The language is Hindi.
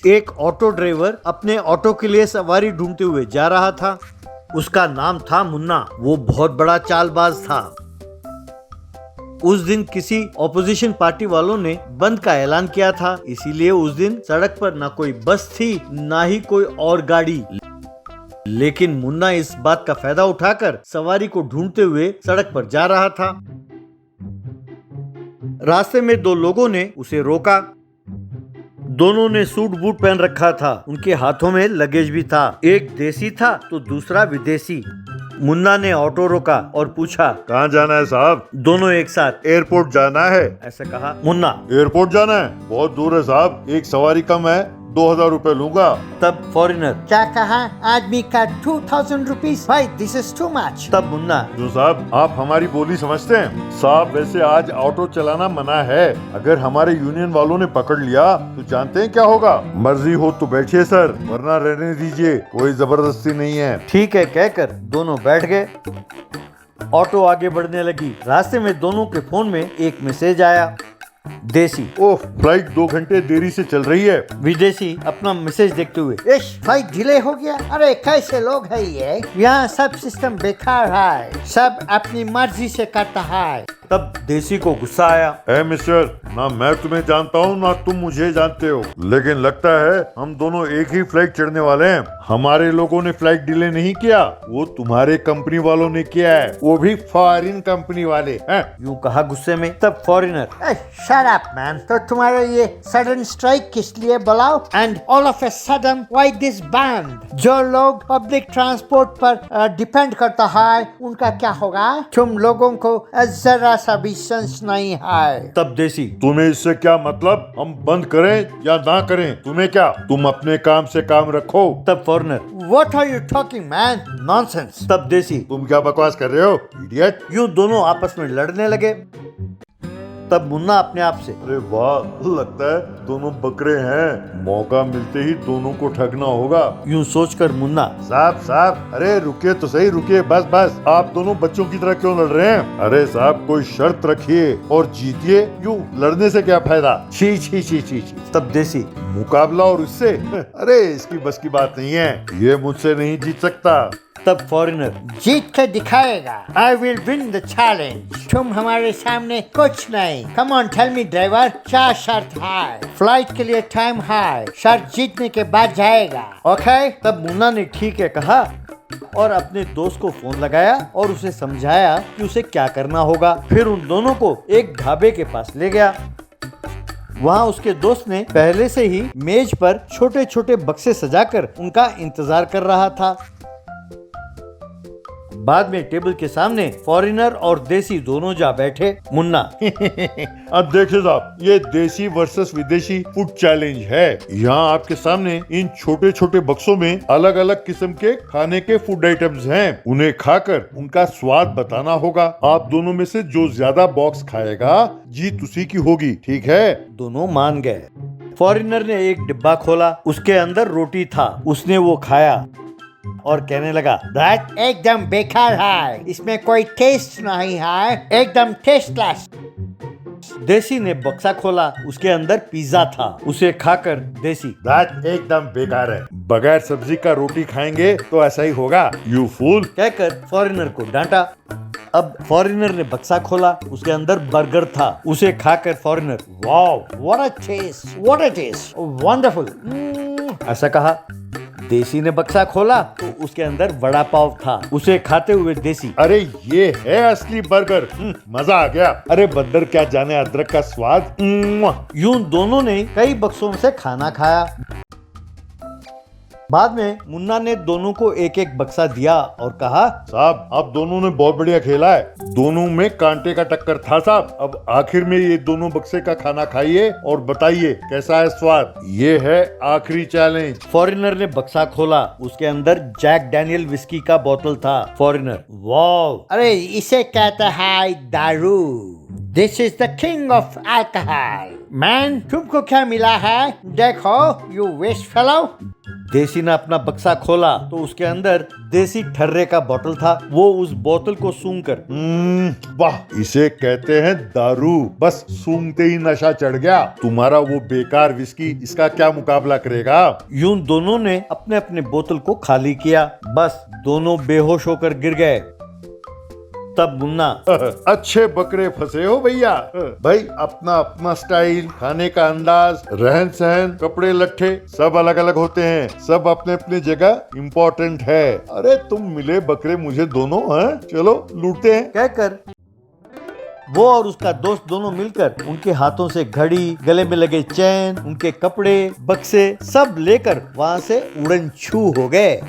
एक ऑटो ड्राइवर अपने ऑटो के लिए सवारी ढूंढते हुए जा रहा था। उसका नाम था मुन्ना। वो बहुत बड़ा चालबाज था। उस दिन किसी ऑपोजिशन पार्टी वालों ने बंद का ऐलान किया था, इसीलिए उस दिन सड़क पर ना कोई बस थी ना ही कोई और गाड़ी। लेकिन मुन्ना इस बात का फायदा उठाकर सवारी को ढूंढते हुए सड़क पर जा रहा था। रास्ते में दो लोगों ने उसे रोका। दोनों ने सूट बूट पहन रखा था। उनके हाथों में लगेज भी था। एक देसी था तो दूसरा विदेशी। मुन्ना ने ऑटो रोका और पूछा, कहाँ जाना है साहब? दोनों एक साथ। एयरपोर्ट जाना है। ऐसा कहा मुन्ना। एयरपोर्ट जाना है? बहुत दूर है साहब, एक सवारी कम है, 2000 रुपए लूंगा। तब फॉरेनर, क्या कहा? आदमी का 2000 रुपीज? भाई दिस इज टू मच। तब मुन्ना, जो साहब आप हमारी बोली समझते हैं? साहब वैसे आज ऑटो चलाना मना है। अगर हमारे यूनियन वालों ने पकड़ लिया तो जानते हैं क्या होगा? मर्जी हो तो बैठिए सर, वरना रहने दीजिए, कोई जबरदस्ती नहीं है। ठीक है कहकर दोनों बैठ गए। ऑटो आगे बढ़ने लगी। रास्ते में दोनों के फोन में एक मैसेज आया। देसी, ओह फ्लाइट 2 घंटे देरी से चल रही है। विदेशी अपना मैसेज देखते हुए, इश फ्लाइट डिले हो गया। अरे कैसे लोग है ये? यहाँ सब सिस्टम बेकार है, सब अपनी मर्जी से करता है। तब देसी को गुस्सा आया। है मिस्टर, ना मैं तुम्हें जानता हूँ ना तुम मुझे जानते हो, लेकिन लगता है हम दोनों एक ही फ्लाइट चढ़ने वाले हैं। हमारे लोगों ने फ्लाइट डिले नहीं किया, वो तुम्हारे कंपनी वालों ने किया है, वो भी फॉरेन कंपनी वाले हैं। यूं कहा गुस्से में। तब फॉरेनर, शट अप मैन। तो तुम्हारा ये सडन स्ट्राइक किस लिए बुलाओ? And all of a sudden why this band? जो लोग पब्लिक ट्रांसपोर्ट पर डिपेंड करता है उनका क्या होगा? तुम लोगों को जरा सा भी सेंस नहीं है। तब देसी, तुम्हें इससे क्या मतलब? हम बंद करें या ना करें, तुम्हें क्या? तुम अपने काम से काम रखो। तब foreigner, What are you talking man? Nonsense. तब देसी। तुम क्या बकवास कर रहे हो इडियट? यूं दोनों आपस में लड़ने लगे। तब मुन्ना अपने आप से, अरे वाह, लगता है दोनों बकरे हैं, मौका मिलते ही दोनों को ठगना होगा। यूं सोचकर मुन्ना, साहब साहब, अरे रुकिए तो सही, रुकिए, बस बस, आप दोनों बच्चों की तरह क्यों लड़ रहे हैं? अरे साहब कोई शर्त रखिए और जीतिए, यूं लड़ने से क्या फायदा? छी छी छी छी छी। तब देसी, मुकाबला और इससे, अरे इसकी बस की बात नहीं है, ये मुझसे नहीं जीत सकता। तब फॉरेनर, जीत के दिखाएगा। I will win the challenge. तुम हमारे सामने कुछ नहीं। Come on, tell me driver, क्या शर्त है? फ्लाइट के लिए टाइम है, शर्त जीतने के बाद जाएगा। ओके? तब मुन्ना ने ठीक है कहा और अपने दोस्त को फोन लगाया और उसे समझाया कि उसे क्या करना होगा। फिर उन दोनों को एक ढाबे के पास ले गया। वहाँ उसके दोस्त ने पहले से ही मेज पर छोटे छोटे बक्से सजाकर उनका इंतजार कर रहा था। बाद में टेबल के सामने फॉरेनर और देसी दोनों जा बैठे। मुन्ना, अब देखिए साहब, ये देसी वर्सेस विदेशी फूड चैलेंज है। यहाँ आपके सामने इन छोटे छोटे बक्सों में अलग अलग किस्म के खाने के फूड आइटम्स हैं। उन्हें खाकर उनका स्वाद बताना होगा। आप दोनों में से जो ज्यादा बॉक्स खाएगा जीत उसी की होगी, ठीक है? दोनों मान गए। फॉरेनर ने एक डिब्बा खोला, उसके अंदर रोटी था। उसने वो खाया और कहने लगा, दैट एकदम बेकार है, इसमें कोई टेस्ट नहीं है, एकदम टेस्टलेस। देसी ने बक्सा खोला, उसके अंदर पिज्जा था। उसे खाकर देसी, दैट एकदम बेकार है, बगैर सब्जी का रोटी खाएंगे तो ऐसा ही होगा, यू फूल, कहकर फॉरेनर को डांटा। अब फॉरेनर ने बक्सा खोला, उसके अंदर बर्गर था। उसे खाकर foreigner, wow what a taste, what a taste, wonderful, ऐसा कहा। देसी ने बक्सा खोला तो उसके अंदर वड़ा पाव था। उसे खाते हुए देसी, अरे ये है असली बर्गर, मजा आ गया। अरे बंदर क्या जाने अदरक का स्वाद। यूं दोनों ने कई बक्सों से खाना खाया। बाद में मुन्ना ने दोनों को एक एक बक्सा दिया और कहा, साहब आप दोनों ने बहुत बढ़िया खेला है, दोनों में कांटे का टक्कर था साहब। अब आखिर में ये दोनों बक्से का खाना खाइए और बताइए कैसा है स्वाद। ये है आखिरी चैलेंज। फॉरेनर ने बक्सा खोला, उसके अंदर जैक डैनियल विस्की का बोतल था। फॉरेनर, वाओ, अरे इसे कहते हैं दारू। This is the king of alcohol. Man तुमको क्या मिला है? देखो यू वेस्ट फेलो। देसी ने अपना बक्सा खोला तो उसके अंदर देसी ठर्रे का बोतल था। वो उस बोतल को सूंघकर वाह, इसे कहते हैं दारू। बस सूंघते ही नशा चढ़ गया। तुम्हारा वो बेकार विस्की इसका क्या मुकाबला करेगा? यूं दोनों ने अपने अपने बोतल को खाली किया। बस दोनों बेहोश होकर गिर गए। तब मुन्ना, अच्छे बकरे फंसे हो भैया। भाई अपना अपना स्टाइल, खाने का अंदाज, रहन सहन, कपड़े लट्ठे सब अलग अलग होते हैं। सब अपने अपने जगह इम्पोर्टेंट है। अरे तुम मिले बकरे मुझे दोनों हैं, चलो लूटते हैं। कहकर वो और उसका दोस्त दोनों मिलकर उनके हाथों से घड़ी, गले में लगे चैन, उनके कपड़े, बक्से सब लेकर वहां से उड़न छू हो गए।